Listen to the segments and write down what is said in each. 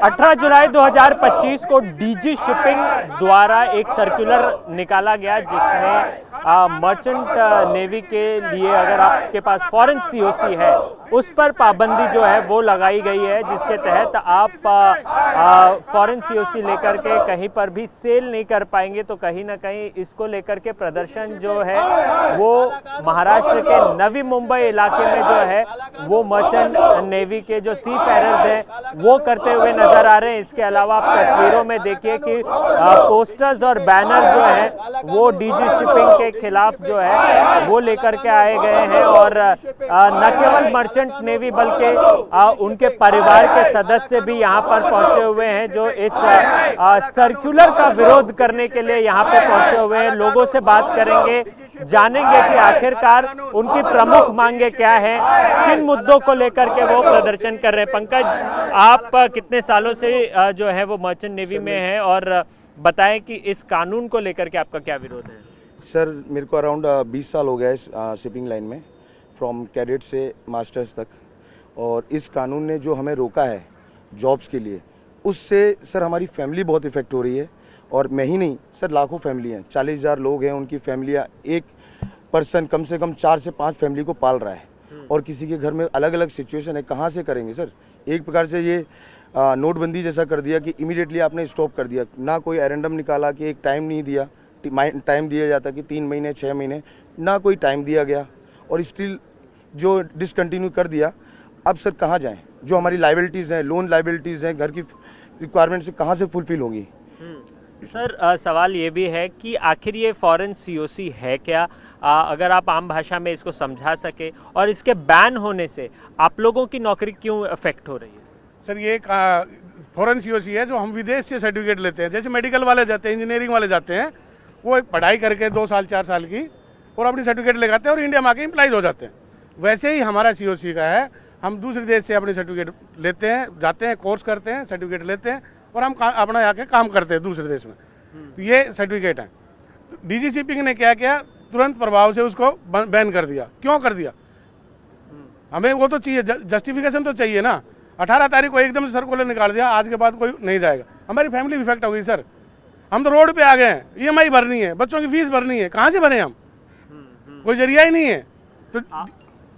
18 जुलाई 2025 को DG shipping द्वारा एक सर्कुलर निकाला गया जिसमें मर्चेंट नेवी के लिए अगर आपके पास फॉरेन सीओसी है उस पर पाबंदी जो है वो लगाई गई है, जिसके तहत आप फॉरेन सीओसी लेकर के कहीं पर भी सेल नहीं कर पाएंगे। तो कहीं ना कहीं इसको लेकर के प्रदर्शन जो है वो महाराष्ट्र के नवी मुंबई इलाके में जो है वो मर्चेंट नेवी के जो सी पैरर्स हैं वो करते हुए नजर आ रहे हैं। इसके अलावा आप तस्वीरों में देखिए कि पोस्टर्स और बैनर जो है वो डीजी शिपिंग के खिलाफ जो है वो लेकर के आए गए हैं और न केवल मर्चेंट नेवी बल्कि उनके परिवार के सदस्य भी यहाँ पर पहुंचे हुए हैं जो इस सर्कुलर का विरोध करने के लिए यहाँ पे पहुंचे हुए हैं। लोगों से बात करेंगे, जानेंगे कि आखिरकार उनकी प्रमुख मांगे क्या है, किन मुद्दों को लेकर के वो प्रदर्शन कर रहे हैं। पंकज, आप कितने सालों से जो है वो मर्चेंट नेवी में है और बताएं कि इस कानून को लेकर के आपका क्या विरोध है? सर, मेरे को अराउंड 20 साल हो गया है शिपिंग लाइन में, फ्रॉम कैडेट से मास्टर्स तक। और इस कानून ने जो हमें रोका है जॉब्स के लिए, उससे सर हमारी फैमिली बहुत इफेक्ट हो रही है। और मैं ही नहीं सर, लाखों फैमिली हैं, 40,000 लोग हैं, उनकी फैमिलियाँ, एक पर्सन कम से कम 4 से 5 फैमिली को पाल रहा है और किसी के घर में अलग अलग सिचुएशन है। कहाँ से करेंगे सर? एक प्रकार से ये नोटबंदी जैसा कर दिया कि इमीडिएटली आपने स्टॉप कर दिया, ना कोई एरेंडम निकाला कि एक टाइम नहीं दिया, टाइम दिया जाता कि 3 महीने 6 महीने, ना कोई टाइम दिया गया और स्टिल जो डिसकंटिन्यू कर दिया। अब सर कहाँ जाएं? जो हमारी लाइबिलिटीज़ हैं, लोन लाइबिलिटीज़ हैं, घर की रिक्वायरमेंट्स कहाँ से फुलफिल होंगी? सर, सवाल ये भी है कि आखिर ये फॉरेन सीओसी है क्या? अगर आप आम भाषा में इसको समझा सके, और इसके बैन होने से आप लोगों की नौकरी क्यों अफेक्ट हो रही है? सर, ये फॉरेन सीओसी है जो हम विदेश से सर्टिफिकेट लेते हैं, जैसे मेडिकल वाले जाते हैं, इंजीनियरिंग वाले जाते हैं, वो पढ़ाई करके 2 साल 4 साल की और अपनी सर्टिफिकेट लगाते हैं और इंडिया में आके इम्प्लाइज हो जाते हैं। वैसे ही हमारा सीओसी का है, हम दूसरे देश से अपनी सर्टिफिकेट लेते हैं, जाते हैं, कोर्स करते हैं, सर्टिफिकेट लेते हैं और हम अपना यहाँ के काम करते हैं दूसरे देश में। तो ये सर्टिफिकेट है। डीजी शिपिंग ने क्या किया, तुरंत प्रभाव से उसको बैन कर दिया। क्यों कर दिया? हमें वो तो चाहिए, जस्टिफिकेशन तो चाहिए ना। 18 तारीख को एकदम से सर्कुलर निकाल दिया, आज के बाद कोई नहीं जाएगा। हमारी फैमिली इफेक्ट हो गई सर। हम तो रोड पे आ गए हैं, ईएमआई भरनी है, बच्चों की फीस भरनी है, कहाँ से भरें हम? कोई जरिया ही नहीं है। तो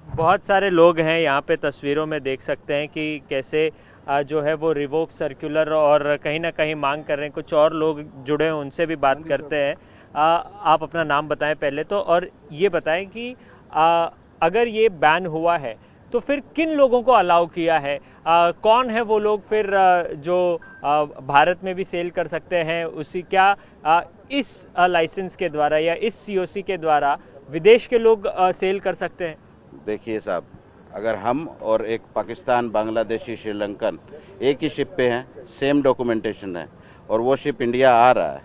बहुत सारे लोग हैं यहाँ पे, तस्वीरों में देख सकते हैं कि कैसे जो है वो रिवोक सर्कुलर और कहीं ना कहीं मांग कर रहे हैं। कुछ और लोग जुड़े हैं, उनसे भी बात करते हैं। आप अपना नाम बताएं पहले तो, और ये बताएं कि अगर ये बैन हुआ है तो फिर किन लोगों को अलाउ किया है? कौन है वो लोग फिर जो भारत में भी सेल कर सकते हैं? उसी क्या इस लाइसेंस के द्वारा या इस सीओसी के द्वारा विदेश के लोग सेल कर सकते हैं? देखिए साहब, अगर हम और एक पाकिस्तान, बांग्लादेशी, श्रीलंकन एक ही शिप पे हैं, सेम डॉक्यूमेंटेशन है और वो शिप इंडिया आ रहा है,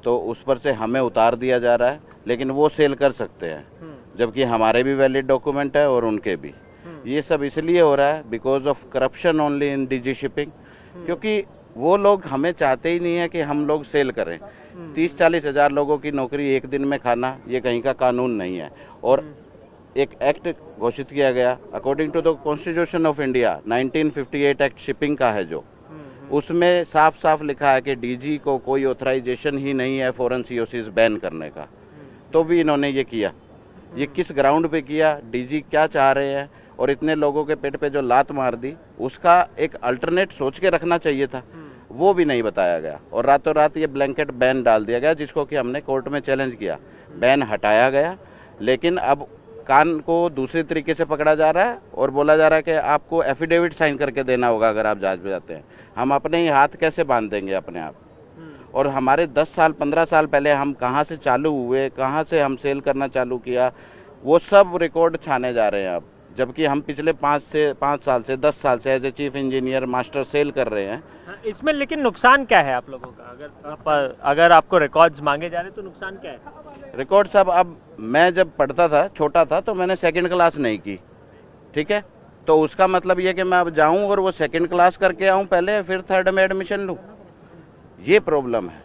तो उस पर से हमें उतार दिया जा रहा है, लेकिन वो सेल कर सकते हैं, जबकि हमारे भी वैलिड डॉक्यूमेंट है और उनके भी। ये सब इसलिए हो रहा है because of corruption only in DG shipping, क्योंकि वो लोग हमें चाहते ही नहीं है कि हम लोग सेल करें। 30-40 हज़ार लोगों की नौकरी एक दिन में खाना, ये कहीं का कानून नहीं है। और एक एक्ट घोषित किया गया according to the constitution of India, 1958 act shipping का है, जो उसमें साफ साफ लिखा है कि डीजी को कोई ऑथराइजेशन ही नहीं है फॉरेन सीओसीज बैन करने का। तो भी इन्होंने ये किया। ये किस ग्राउंड पे किया, डीजी क्या चाह रहे हैं, और इतने लोगों के पेट पे जो लात मार दी, उसका एक अल्टरनेट सोच के रखना चाहिए था, वो भी नहीं बताया गया। और रातों रात ये ब्लैंकेट बैन डाल दिया गया, जिसको कि हमने कोर्ट में चैलेंज किया। बैन हटाया गया, लेकिन अब कान को दूसरे तरीके से पकड़ा जा रहा है और बोला जा रहा है कि आपको एफिडेविट साइन करके देना होगा अगर आप जहाज पे जाते हैं। हम अपने ही हाथ कैसे बांध देंगे अपने आप? और हमारे 10 साल 15 साल पहले हम कहाँ से चालू हुए, कहाँ से हम सेल करना चालू किया, वो सब रिकॉर्ड छाने जा रहे हैं अब। जबकि हम पिछले 5 साल से 10 साल से as a chief engineer master sail कर रहे हैं। इसमें लेकिन नुकसान क्या है आप लोगों का? अगर आपको रिकॉर्ड्स मांगे जा रहे हैं तो नुकसान क्या है? रिकॉर्ड साहब, अब मैं जब पढ़ता था, छोटा था, तो मैंने 2nd क्लास नहीं की, ठीक है? तो उसका मतलब ये कि मैं अब जाऊं और वो 2nd क्लास करके आऊं पहले, फिर 3rd में एडमिशन लूं, ये प्रॉब्लम है,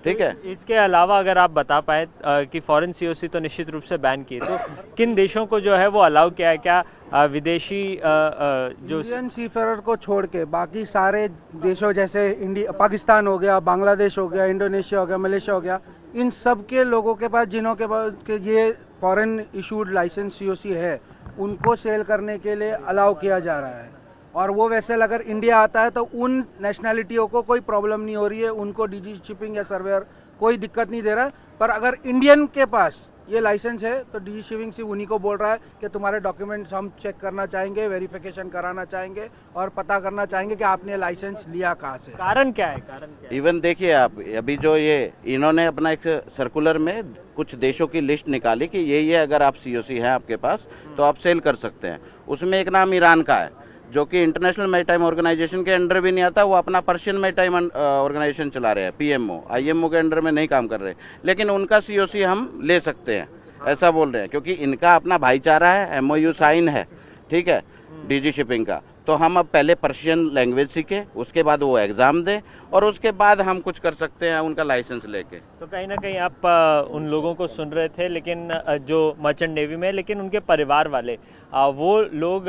ठीक है? इसके अलावा अगर आप बता पाए कि फॉरेन सीओसी तो निश्चित रूप से बैन किए, तो किन देशों को जो है वो अलाउ किया है? क्या विदेशी जो इंडियन सीफेरर को छोड़ के बाकी सारे देशों जैसे इंडिया, पाकिस्तान हो गया, बांग्लादेश हो गया, इंडोनेशिया हो गया, मलेशिया हो गया, इन सब के लोगों के पास जिन्हों के पास के ये फॉरेन इशूड लाइसेंस COC है, उनको सेल करने के लिए अलाउ किया जा रहा है। और वो वैसे अगर इंडिया आता है तो उन नेशनैलिटियों को कोई प्रॉब्लम नहीं हो रही है, उनको DG शिपिंग या सर्वेयर कोई दिक्कत नहीं दे रहा है। पर अगर इंडियन के पास ये लाइसेंस है तो DG शिपिंग सिर्फ उन्हीं को बोल रहा है कि तुम्हारे डॉक्यूमेंट्स हम चेक करना चाहेंगे, वेरिफिकेशन कराना चाहेंगे और पता करना चाहेंगे कि आपने लाइसेंस लिया कहाँ से। कारण क्या है, कारण क्या है? इवन देखिए आप, अभी जो ये इन्होंने अपना एक सर्कुलर में कुछ देशों की लिस्ट निकाली कि ये अगर आप COC है आपके पास तो आप सेल कर सकते हैं। उसमें एक नाम ईरान का है जो कि इंटरनेशनल मैरीटाइम ऑर्गेनाइजेशन के अंडर भी नहीं आता, वो अपना पर्शियन मैरीटाइम ऑर्गेनाइजेशन चला रहे हैं, PMO IMO के अंडर में नहीं काम कर रहे, लेकिन उनका COC हम ले सकते हैं, ऐसा बोल रहे हैं, क्योंकि इनका अपना भाईचारा है, MOU साइन है, ठीक है, DG शिपिंग का। तो हम अब पहले पर्शियन लैंग्वेज सीखें, उसके बाद वो एग्ज़ाम दें और उसके बाद हम कुछ कर सकते हैं उनका लाइसेंस लेके। तो कहीं ना कहीं आप उन लोगों को सुन रहे थे, लेकिन जो मर्चेंट नेवी में, लेकिन उनके परिवार वाले वो लोग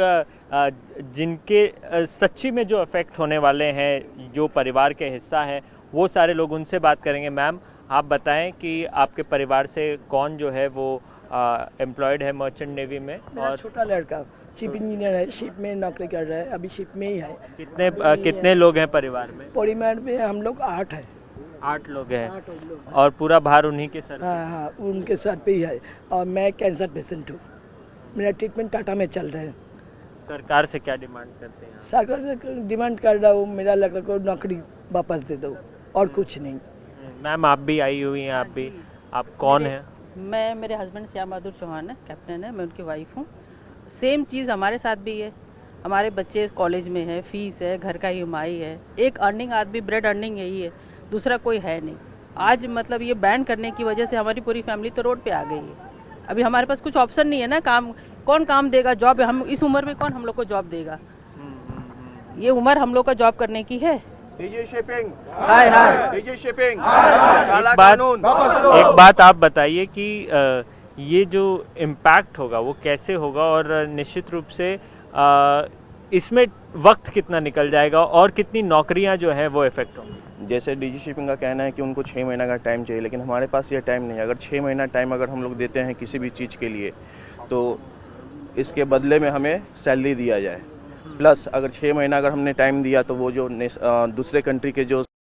जिनके सच्ची में जो अफेक्ट होने वाले हैं, जो परिवार के हिस्सा है, वो सारे लोग, उनसे बात करेंगे। मैम, आप बताएं कि आपके परिवार से कौन जो है वो एम्प्लॉयड है मर्चेंट नेवी में? और छोटा लड़का चिप इंजीनियर है, शिप में नौकरी कर रहा है, अभी शिप में ही है। कितने लोग हैं परिवार में? परिवार में हम लोग 8 है। 8 लोग हैं और पूरा भार उन्हीं के सर? हाँ, उनके सर पे ही है। और मैं कैंसर पेशेंट हूँ, मेरा ट्रीटमेंट टाटा में चल रहा है। सरकार से क्या डिमांड करते हैं? सरकार से डिमांड कर रहा हूँ, मेरा लड़का को नौकरी वापस दे दो और कुछ नहीं। मैम, आप भी आई हुई हैं, आप कौन हैं? मैं, मेरे हस्बैंड श्याम बहादुर चौहान है, कैप्टन है, मैं उनकी वाइफ हूँ। सेम चीज़ हमारे साथ भी है, हमारे बच्चे कॉलेज में है, फीस है, घर का EMI है। एक अर्निंग आदमी, ब्रेड अर्निंग यही है, दूसरा कोई है नहीं। आज मतलब ये बैन करने की वजह से हमारी पूरी फैमिली तो रोड पे आ गई है। अभी हमारे पास कुछ ऑप्शन नहीं है ना, कौन काम देगा, जॉब हम इस उम्र में कौन हम लोग को जॉब देगा? ये उम्र हम लोग का जॉब करने की है। एक बात आप बताइए कि ये जो इम्पैक्ट होगा वो कैसे होगा, और निश्चित रूप से इसमें वक्त कितना निकल जाएगा और कितनी नौकरियां जो है वो इफेक्ट होंगी? जैसे DG शिपिंग का कहना है कि उनको 6 महीना का टाइम चाहिए, लेकिन हमारे पास ये टाइम नहीं है। अगर 6 महीना टाइम अगर हम लोग देते हैं किसी भी चीज़ के लिए, तो इसके बदले में हमें सैलरी दिया जाए। प्लस अगर 6 महीना अगर हमने टाइम दिया तो वो जो दूसरे कंट्री के जो